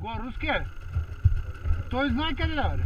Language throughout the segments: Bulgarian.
Какво, руски е? Той знае къде да бъде.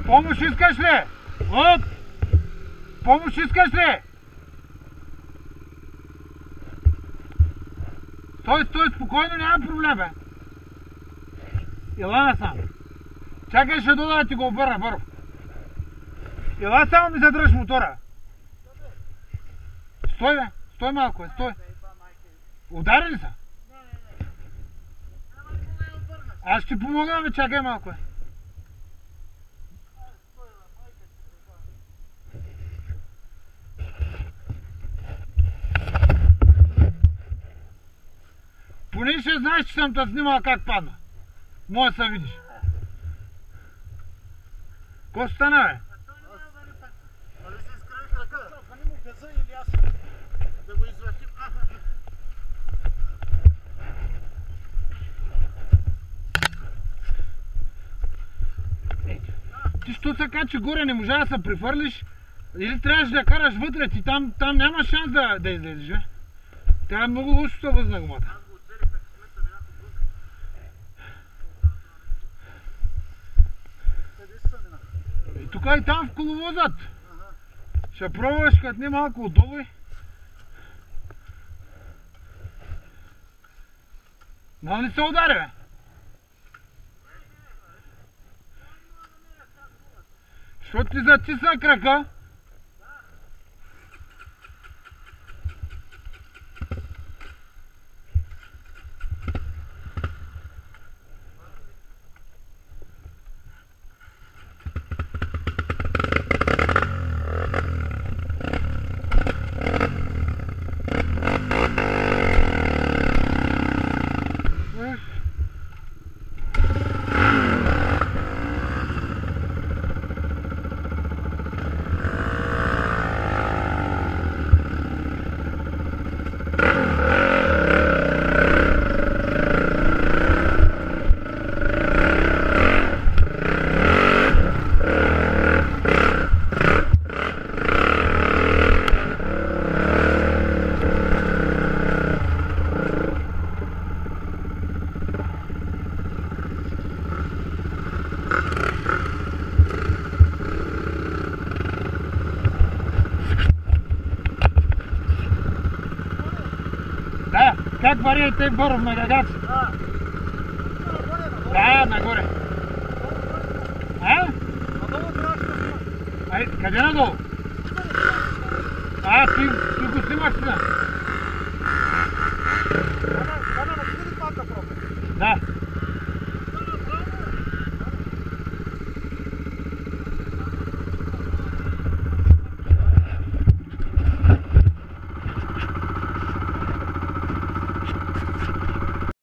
Помощ искаш ли? Оп! Помощ искаш ли? Стой, спокойно, няма проблем, бе. Ела насам. Чакай, ще дода да ти го обърна, бърво. Ела само ми задръж мотора. Стой, бе. Стой малко, бе. Стой. Удари ли са? Аз ще ти помогна, бе. Чакай малко, бе. Поне ще знаеш, че съм те снимал как падна. Може да се видиш. Ко стана, бе? Али се изкривих ръка. Хвани му газа или аз да го извъртим. Ти що се качи горе, не можа да се прифърлиш? Или трябваше да караш вътре, ти там няма шанс да излезеш, бе? Тя е много лошо се възна гумата. И тук и там в коловозът. Ще пробваш катни малко отдолу. Мал не се удари, бе? Що ти затисна крака? Да, как варя те Боров на Гагац? Да, нагоре. А? Надолу трябваше да снимаш. Ай, къде надолу? Ти го снимаш сега.